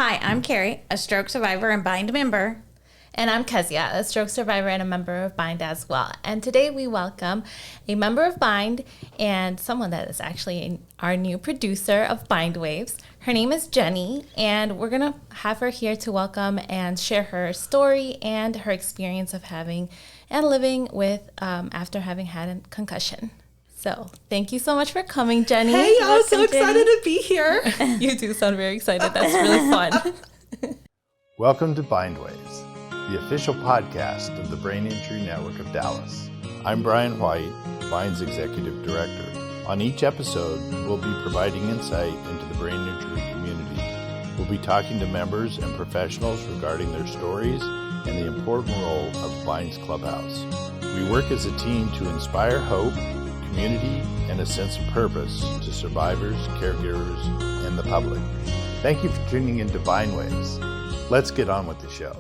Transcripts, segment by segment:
Hi, I'm Carrie, a stroke survivor and Bind member. And I'm Kezia, a stroke survivor and a member of Bind as well. And today we welcome a member of Bind and someone that is actually our new producer of bindwaves. Her name is Jeni, and we're going to have her here to welcome and share her story and her experience of having and living with after having had a concussion. So thank you so much for coming, Jeni. Hey, I'm so excited to be here. You do sound very excited. That's really fun. Welcome to Bindwaves, the official podcast of the Brain Injury Network of Dallas. I'm Brian White, Bind's Executive Director. On each episode, we'll be providing insight into the brain injury community. We'll be talking to members and professionals regarding their stories and the important role of Bind's Clubhouse. We work as a team to inspire hope, community, and a sense of purpose to survivors, caregivers, and the public. Thank you for tuning into Bindwaves. Let's get on with the show.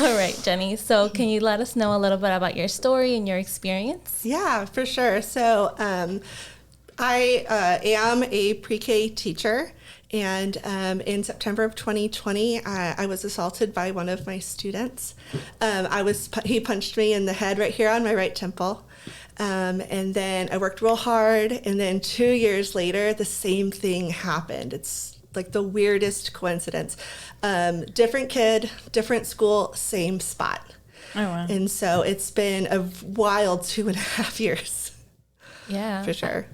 All right, Jeni. So can you let us know a little bit about your story and your experience? Yeah, for sure. So I am a pre-K teacher, and in September of 2020, I was assaulted by one of my students. He punched me in the head right here on my right temple. And then I worked real hard, and then 2 years later, the same thing happened. It's like the weirdest coincidence. Different kid, different school, same spot. Oh, wow. And so it's been a wild 2.5 years. Yeah. For sure.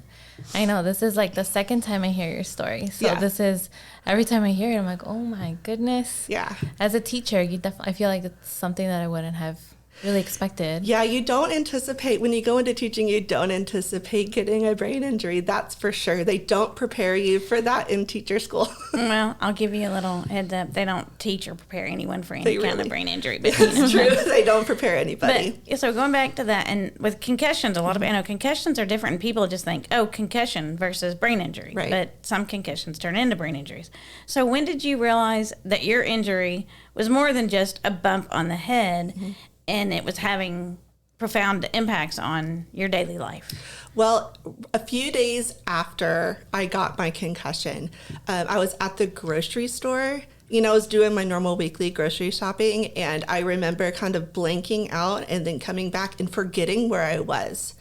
I know. This is like the second time I hear your story. So Yeah. this is, every time I hear it, I'm like, oh my goodness. Yeah. As a teacher, I feel like it's something that I wouldn't have really expected. Yeah, you don't anticipate, when you go into teaching, you don't anticipate getting a brain injury. That's for sure. They don't prepare you for that in teacher school. Well, I'll give you a little heads up. They don't teach or prepare anyone for any kind of brain injury. But, It's true. They don't prepare anybody. But, so going back to that, and with concussions, a lot of concussions are different, and people just think, oh, concussion versus brain injury. Right. But some concussions turn into brain injuries. So when did you realize that your injury was more than just a bump on the head, and it was having profound impacts on your daily life? Well, a few days after I got my concussion, I was at the grocery store. I was doing my normal weekly grocery shopping, and I remember kind of blanking out and then coming back and forgetting where I was.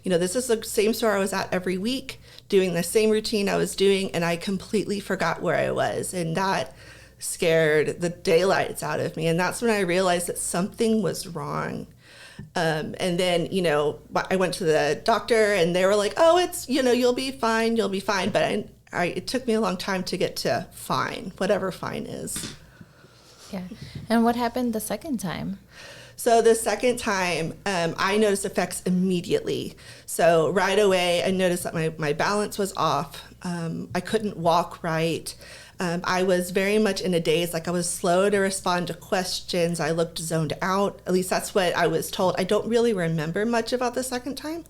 This is the same store I was at every week, doing the same routine I was doing, and I completely forgot where I was. And that scared the daylights out of me. And that's when I realized that something was wrong. And then, I went to the doctor, and they were like, oh, it's, you'll be fine. But it took me a long time to get to fine, whatever fine is. Yeah. And what happened the second time? So the second time, I noticed effects immediately. So right away, I noticed that my balance was off. I couldn't walk right. I was very much in a daze, like I was slow to respond to questions. I looked zoned out. At least that's what I was told. I don't really remember much about the second time.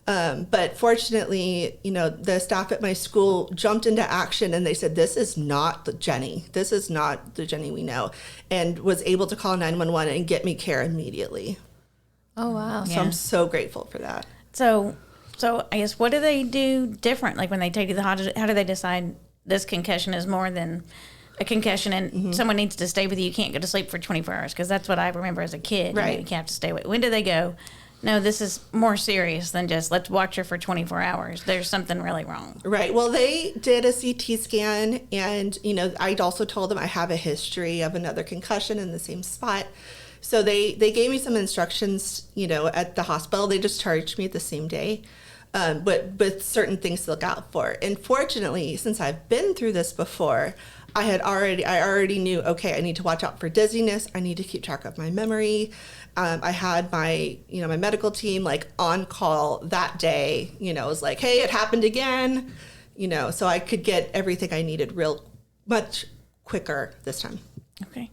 But fortunately, the staff at my school jumped into action, and they said, this is not the Jeni. This is not the Jeni we know, and was able to call 911 and get me care immediately. Oh, wow. So I'm so grateful for that. So I guess, what do they do different? Like when they take you how do they decide this concussion is more than a concussion, and someone needs to stay with you? You can't go to sleep for 24 hours, because that's what I remember as a kid. Right. You have to stay awake. When do they go, no, this is more serious than just let's watch her for 24 hours. There's something really wrong. Right. Well, they did a CT scan, and, I'd also told them I have a history of another concussion in the same spot. So they gave me some instructions, at the hospital. They discharged me the same day. But with certain things to look out for. And fortunately, since I've been through this before, I already knew, okay, I need to watch out for dizziness. I need to keep track of my memory. I had my medical team like on call that day. It was like, hey, it happened again. So I could get everything I needed real much quicker this time. Okay.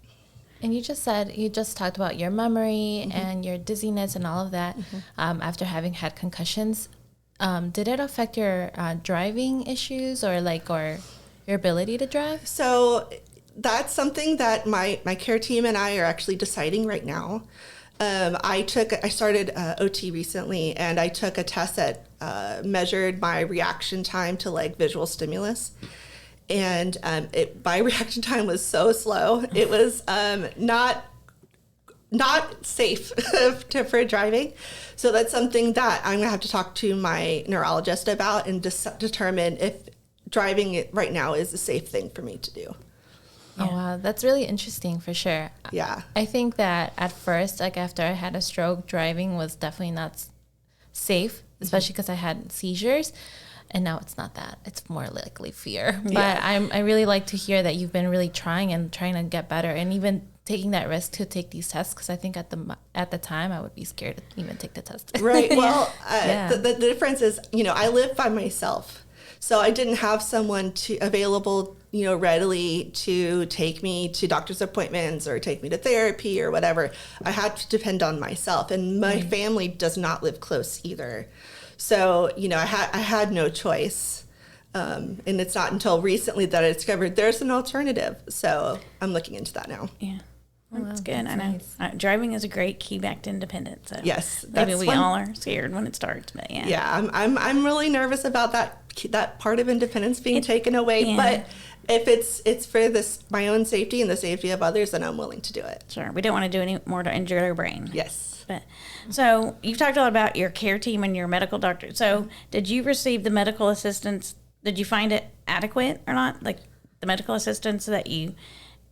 And you just talked about your memory and your dizziness and all of that after having had concussions. Did it affect your driving issues or your ability to drive? So that's something that my care team and I are actually deciding right now. I started OT recently, and I took a test that measured my reaction time to visual stimulus. and my reaction time was so slow. It was not safe for driving. So that's something that I'm going to have to talk to my neurologist about and determine if driving it right now is a safe thing for me to do. Oh, wow. That's really interesting for sure. Yeah. I think that at first, like after I had a stroke, driving was definitely not safe, especially because I had seizures. And now it's not that. It's more likely fear. But I really like to hear that you've been really trying to get better and even taking that risk to take these tests, because I think at the time I would be scared to even take the test. Right. Well, the difference is, I live by myself. So I didn't have someone available, readily to take me to doctor's appointments or take me to therapy or whatever. I had to depend on myself, and my family does not live close either. So, I had no choice. And it's not until recently that I discovered there's an alternative. So I'm looking into that now. Yeah. Well, that's good. I know. Nice. Driving is a great key back to independence. So yes. Maybe we all are scared when it starts, but yeah. Yeah, I'm really nervous about that part of independence being taken away. Yeah. But if it's for my own safety and the safety of others, then I'm willing to do it. Sure. We don't want to do any more to injure their brain. Yes. But so you've talked a lot about your care team and your medical doctor. So did you receive the medical assistance? Did you find it adequate or not? Like the medical assistance that you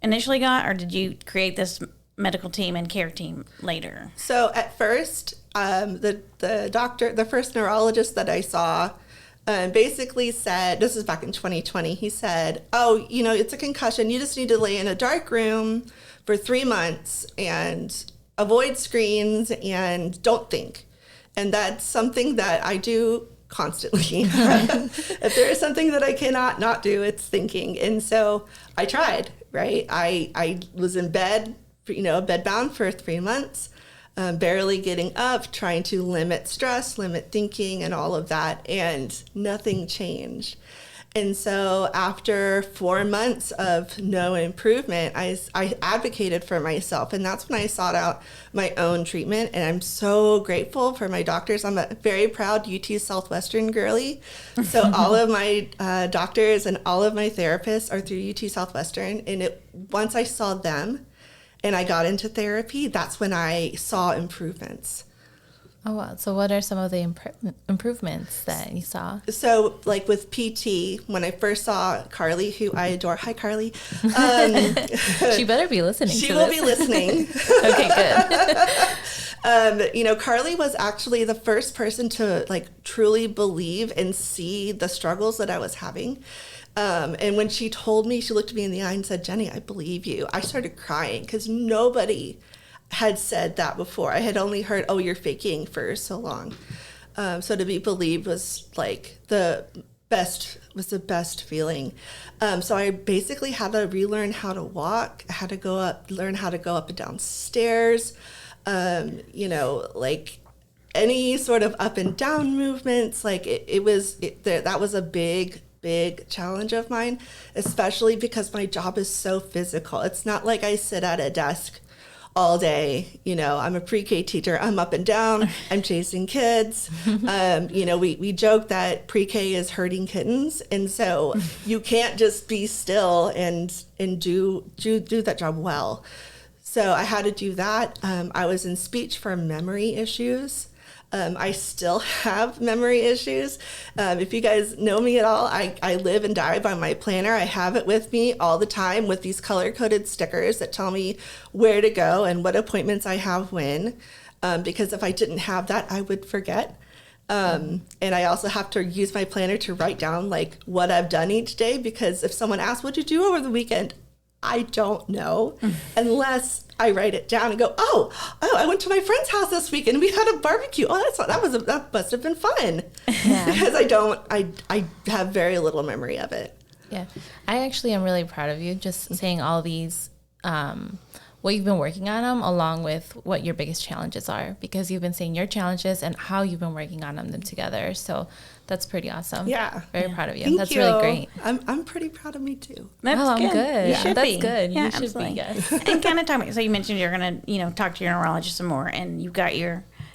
initially got, or did you create this medical team and care team later? So at first, the first neurologist that I saw basically said, this is back in 2020, he said, oh, it's a concussion. You just need to lay in a dark room for 3 months and avoid screens and don't think. And that's something that I do constantly. If there is something that I cannot not do, it's thinking. And so I tried, right? I was in bed, bedbound for 3 months, barely getting up, trying to limit stress, limit thinking, and all of that, and nothing changed. And so after 4 months of no improvement, I advocated for myself, and that's when I sought out my own treatment. And I'm so grateful for my doctors. I'm a very proud UT Southwestern girly. So all of my doctors and all of my therapists are through UT Southwestern. And once I saw them and I got into therapy, that's when I saw improvements. Oh, wow. So what are some of the improvements that you saw? So like with PT, when I first saw Carly, who I adore. Hi, Carly. She better be listening She will be listening. Okay, good. Carly was actually the first person to truly believe and see the struggles that I was having. And when she told me, she looked me in the eye and said, Jeni, I believe you. I started crying because nobody had said that before. I had only heard, oh, you're faking for so long. So to be believed was the best feeling. So I basically had to relearn how to walk. I had to learn how to go up and down stairs. Any sort of up and down movements. That was a big challenge of mine, especially because my job is so physical. It's not like I sit at a desk all day. I'm a pre-K teacher. I'm up and down. I'm chasing kids. We joke that pre-K is herding kittens. And so you can't just be still and do that job well. So I had to do that. I was in speech for memory issues. I still have memory issues. If you guys know me at all, I live and die by my planner. I have it with me all the time with these color-coded stickers that tell me where to go and what appointments I have when, because if I didn't have that, I would forget. And I also have to use my planner to write down what I've done each day, because if someone asks, what'd you do over the weekend? I don't know unless I write it down and go, oh, I went to my friend's house this week and we had a barbecue. Oh, that must have been fun. Yeah. Because I have very little memory of it. Yeah. I actually am really proud of you just saying all these, what you've been working on them along with what your biggest challenges are, because you've been saying your challenges and how you've been working on them together. So that's pretty awesome. Yeah. Very proud of you. Thank That's you. really great. I'm pretty proud of me too. That's good. You should That's be. good. Yeah, You should absolutely. be, yes. And kind of talk about, so you mentioned you're going to, talk to your neurologist some more, and you've got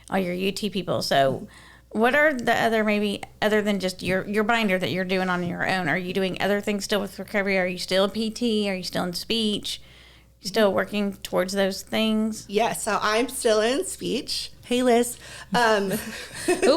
all your UT people. So what are the other, maybe other than just your binder that you're doing on your own? Are you doing other things still with recovery? Are you still a PT? Are you still in speech? Still working towards those things? Yes, so I'm still in speech. Hey, Liz. Ooh,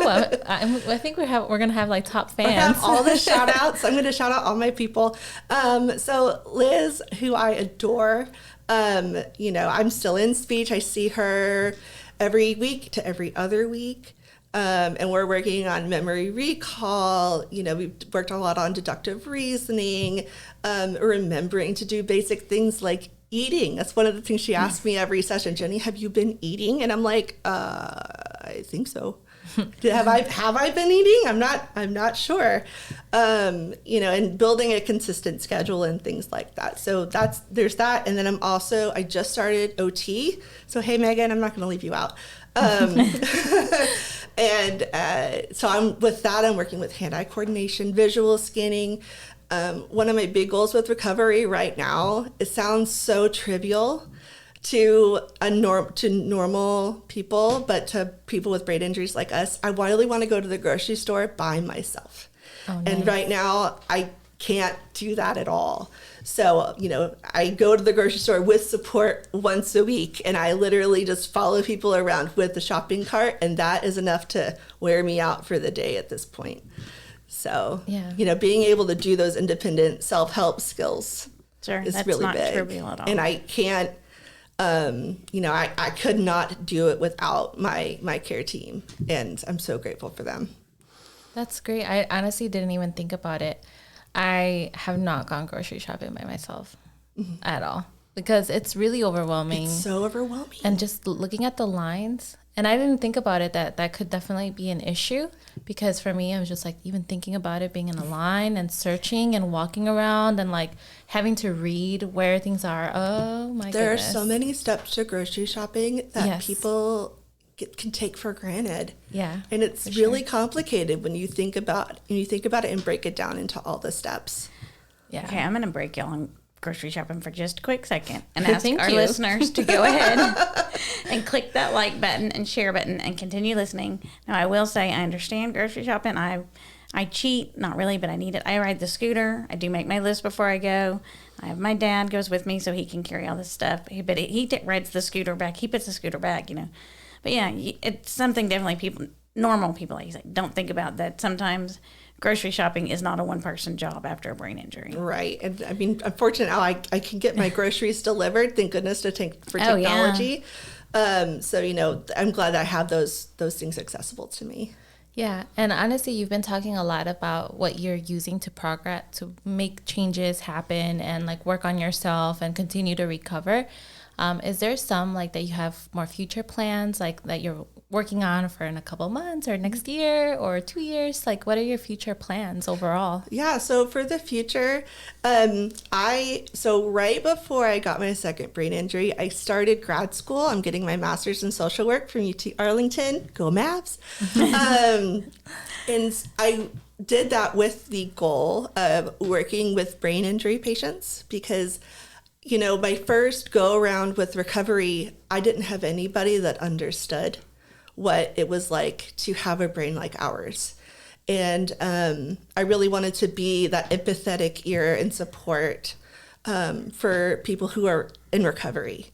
I think we're gonna have like top fans. I have all the shout outs. I'm going to shout out all my people. So Liz, who I adore, I'm still in speech. I see her every week to every other week. And we're working on memory recall. We've worked a lot on deductive reasoning, remembering to do basic things like eating. That's one of the things she asks me every session. Jeni, have you been eating? And I'm like, I think so. Have I been eating? I'm not sure. And building a consistent schedule and things like that. So there's that. And then I just started OT. So hey, Megan, I'm not going to leave you out. So I'm working with hand-eye coordination, visual scanning. One of my big goals with recovery right now, it sounds so trivial to normal people, but to people with brain injuries like us, I really want to go to the grocery store by myself. Oh, nice. And right now I can't do that at all. So, I go to the grocery store with support once a week, and I literally just follow people around with the shopping cart, and that is enough to wear me out for the day at this point. So, being able to do those independent self-help skills is that's really not big. trivial at all. And I can't, I could not do it without my care team, and I'm so grateful for them. That's great. I honestly didn't even think about it. I have not gone grocery shopping by myself at all because it's really overwhelming. It's so overwhelming. And just looking at the lines, and I didn't think about it that could definitely be an issue, because for me, I was just like even thinking about it being in a line and searching and walking around and like having to read where things are. Oh my goodness. There are so many steps to grocery shopping that people can take for granted. Yeah. And it's really complicated when you think about it and break it down into all the steps. Yeah. Okay, I'm going to break y'all on grocery shopping for just a quick second and ask Thank our you. listeners to go ahead and click that like button and share button and continue listening. Now, I will say I understand grocery shopping. I cheat, not really, but I need it. I ride the scooter. I do make my list before I go. I have my dad goes with me so he can carry all this stuff. But he rides the scooter back. He puts the scooter back, But yeah, it's something definitely normal people, like you say, don't think about, that sometimes grocery shopping is not a one-person job after a brain injury. Right. And I mean, unfortunately, now I can get my groceries delivered. Thank goodness for technology. So, I'm glad I have those things accessible to me. Yeah. And honestly, you've been talking a lot about what you're using to make changes happen and like work on yourself and continue to recover. Is there some like that you have more future plans like that you're working on for in a couple months or next year or 2 years? Like, what are your future plans overall? Yeah, so for the future, right before I got my second brain injury, I started grad school. I'm getting my master's in social work from UT Arlington. Go Mavs. And I did that with the goal of working with brain injury patients because my first go around with recovery, I didn't have anybody that understood what it was like to have a brain like ours. And I really wanted to be that empathetic ear and support for people who are in recovery.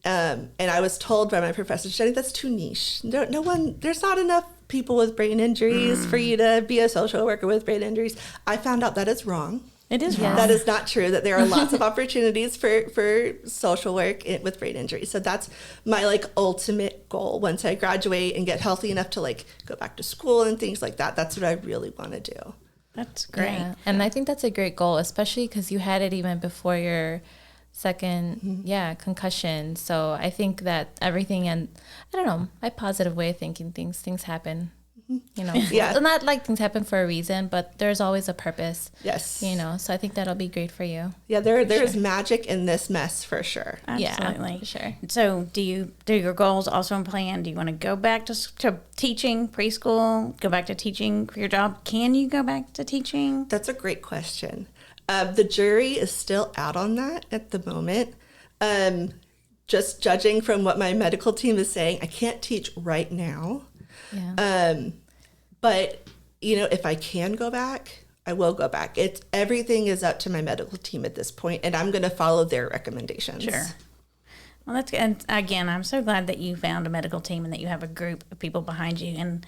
And I was told by my professor, Jeni, that's too niche. There's not enough people with brain injuries for you to be a social worker with brain injuries. I found out that is wrong. It is wrong. That is not true, that there are lots of opportunities for social work with brain injury. So that's my ultimate goal. Once I graduate and get healthy enough to go back to school and things like that, that's what I really want to do. That's great. Yeah. And I think that's a great goal, especially because you had it even before your second, concussion. So I think that everything, and I don't know, my positive way of thinking things happen. Not like things happen for a reason, but there's always a purpose. Yes. So I think that'll be great for you. Yeah, there's magic in this mess for sure. Absolutely. Yeah, for sure. So do your goals also in plan? Do you want to go back to teaching preschool, go back to teaching for your job? Can you go back to teaching? That's a great question. The jury is still out on that at the moment. Just judging from what my medical team is saying, I can't teach right now. Yeah. But, if I can go back, I will go back. Everything is up to my medical team at this point, and I'm going to follow their recommendations. Sure. Well, that's good. And again, I'm so glad that you found a medical team and that you have a group of people behind you. And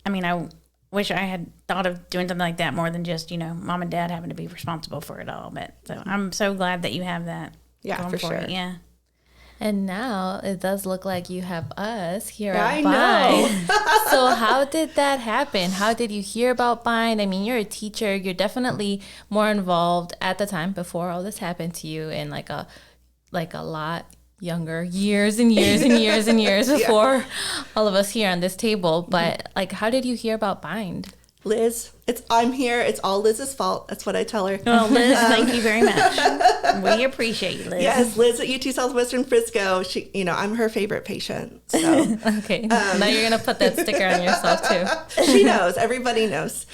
I wish I had thought of doing something like that more than just, mom and dad having to be responsible for it all. But so I'm so glad that you have that. Yeah, for sure. You. Yeah. And now it does look like you have us here I at know. Bind. So how did that happen? How did you hear about Bind? I mean, you're a teacher. You're definitely more involved at the time before all this happened to you in like a lot younger years and years and years and years before all of us here on this table. But how did you hear about Bind? Liz, I'm here. It's all Liz's fault. That's what I tell her. Well, Liz, thank you very much. We appreciate you, Liz. Yes, Liz at UT Southwestern Frisco. She, I'm her favorite patient. So Okay. Now you're going to put that sticker on yourself too. she knows. Everybody knows.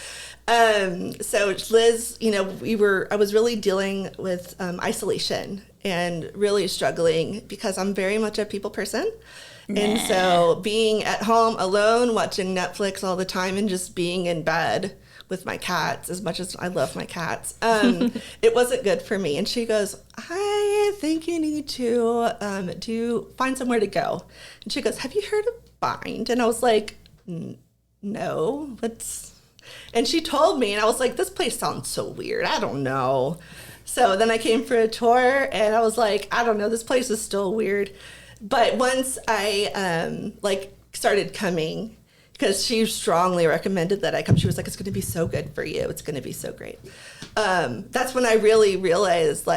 So Liz, I was really dealing with isolation and really struggling because I'm very much a people person. And so being at home alone, watching Netflix all the time and just being in bed with my cats, as much as I love my cats, it wasn't good for me. And she goes, I think you need to find somewhere to go. And she goes, have you heard of Bind? And I was like, no, and she told me, and I was like, this place sounds so weird. I don't know. So then I came for a tour and I was like, I don't know, this place is still weird. But once I started coming, because she strongly recommended that I come, she was like, it's going to be so good for you. It's going to be so great. That's when I really realized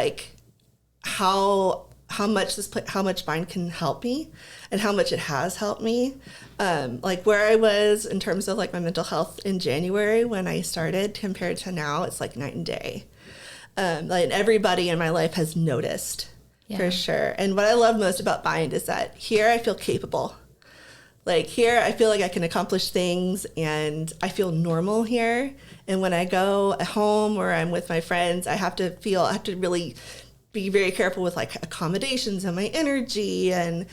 how much Bind can help me and how much it has helped me. Where I was in terms of my mental health in January when I started compared to now, it's like night and day. And everybody in my life has noticed. Yeah. For sure. And what I love most about Bind is that here I feel capable. Here I feel like I can accomplish things and I feel normal here. And when I go home or I'm with my friends, I have to really be very careful with accommodations and my energy and,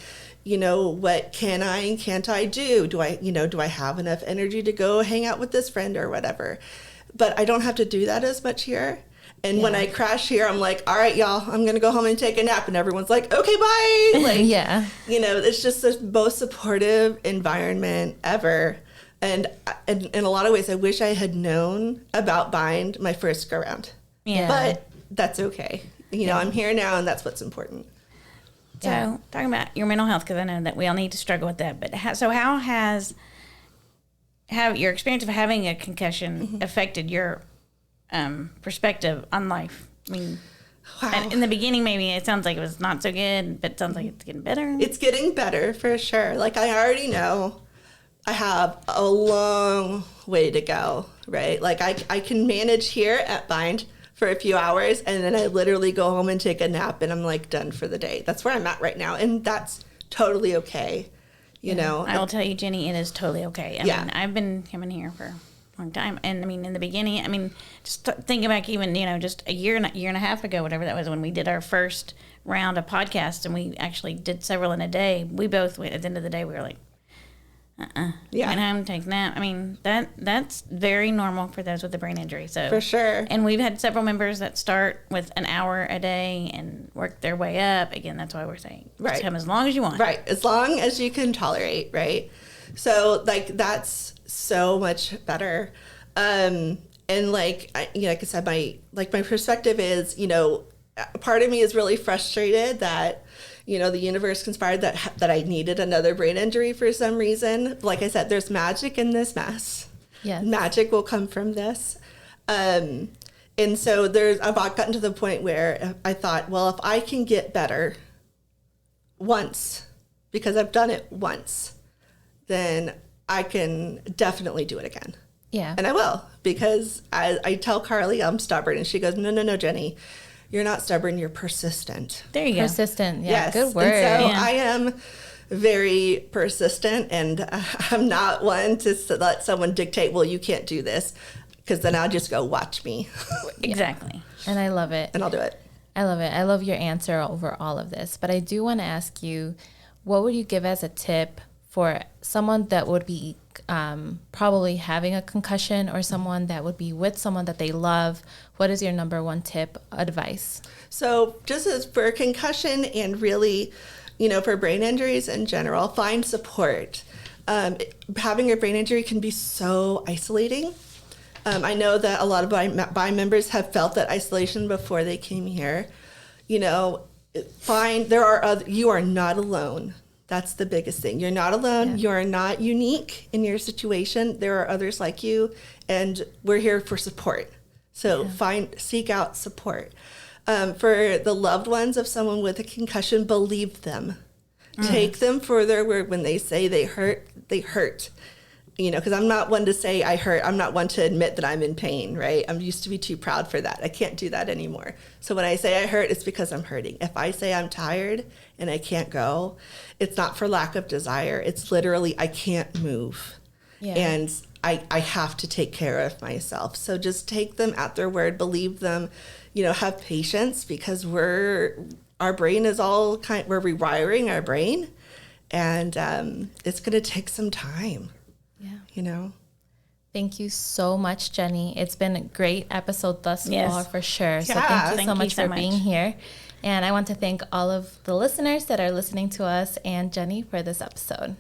what can I and can't I do? Do I have enough energy to go hang out with this friend or whatever? But I don't have to do that as much here. And when I crash here, I'm like, all right, y'all, I'm going to go home and take a nap. And everyone's like, okay, bye. It's just the most supportive environment ever. And in a lot of ways, I wish I had known about Bind my first go round. Yeah. But that's okay. I'm here now, and that's what's important. So talking about your mental health, because I know that we all need to struggle with that. But how has your experience of having a concussion affected your perspective on life? I mean, wow. In the beginning, maybe it sounds like it was not so good, but it sounds like it's getting better. It's getting better for sure. I already know I have a long way to go, right? I can manage here at Bind for a few hours, and then I literally go home and take a nap, and I'm done for the day. That's where I'm at right now, and that's totally okay. I will tell you, Jeni, it is totally okay. I mean, I've been coming here for long time. And in the beginning, just thinking back even, just a year and a half ago, whatever that was, when we did our first round of podcasts and we actually did several in a day, we both, at the end of the day, we were like, yeah. And I'm taking that. That's very normal for those with a brain injury. So for sure. And we've had several members that start with an hour a day and work their way up. Again, that's why we're saying, just come as long as you want. Right. As long as you can tolerate, right? So that's so much better. And like I said, my perspective is, part of me is really frustrated that, the universe conspired that I needed another brain injury for some reason. Like I said, there's magic in this mess. Yes. Magic will come from this. And so I've gotten to the point where I thought, well, if I can get better once, because I've done it once, then I can definitely do it again. Yeah. And I will, because I tell Carly I'm stubborn, and she goes, no, Jeni, you're not stubborn, you're persistent. There you go. Persistent, yeah, yes. Good word. And so yeah. I am very persistent, and I'm not one to let someone dictate, well, you can't do this, because then I'll just go, watch me. Exactly. And I love it. And I'll do it. I love it. I love your answer over all of this. But I do want to ask you, what would you give as a tip for someone that would be probably having a concussion or someone that would be with someone that they love, what is your number one tip, advice? So just as for concussion and really, for brain injuries in general, find support. Having a brain injury can be so isolating. I know that a lot of BIND members have felt that isolation before they came here. You are not alone. That's the biggest thing. You're not alone. Yeah. You are not unique in your situation. There are others like you, and we're here for support. So seek out support. For the loved ones of someone with a concussion, believe them. Take them for their word. When they say they hurt, they hurt. Because I'm not one to say I hurt. I'm not one to admit that I'm in pain, right? I'm used to be too proud for that. I can't do that anymore. So when I say I hurt, it's because I'm hurting. If I say I'm tired and I can't go, it's not for lack of desire. It's literally I can't move. Yeah. And I have to take care of myself. So just take them at their word, believe them, have patience, because our brain is we're rewiring our brain, and it's going to take some time. Yeah. Thank you so much, Jeni. It's been a great episode thus far, for sure. So thank you so much for being here. And I want to thank all of the listeners that are listening to us and Jeni for this episode.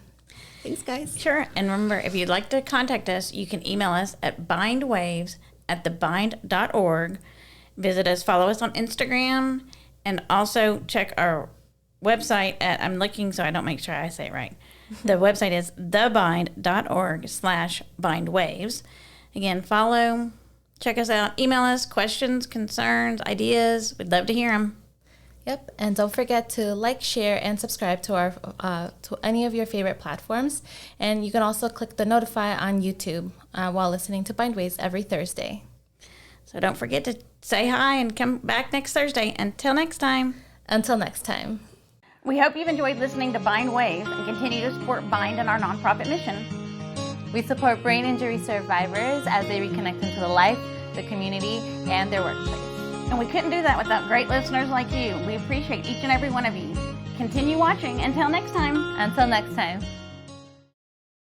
Thanks, guys. Sure. And remember, if you'd like to contact us, you can email us at bindwaves@thebind.org. Visit us, follow us on Instagram, and also check our website I'm looking so I don't make sure I say it right. The website is thebind.org/bindwaves. Again, follow, check us out, email us, questions, concerns, ideas. We'd love to hear them. Yep, and don't forget to like, share, and subscribe to our to any of your favorite platforms. And you can also click the notify on YouTube while listening to Bindwaves every Thursday. So don't forget to say hi and come back next Thursday. Until next time. We hope you've enjoyed listening to Bind Waves and continue to support Bind and our nonprofit mission. We support brain injury survivors as they reconnect into the life, the community, and their workplace. And we couldn't do that without great listeners like you. We appreciate each and every one of you. Continue watching. Until next time.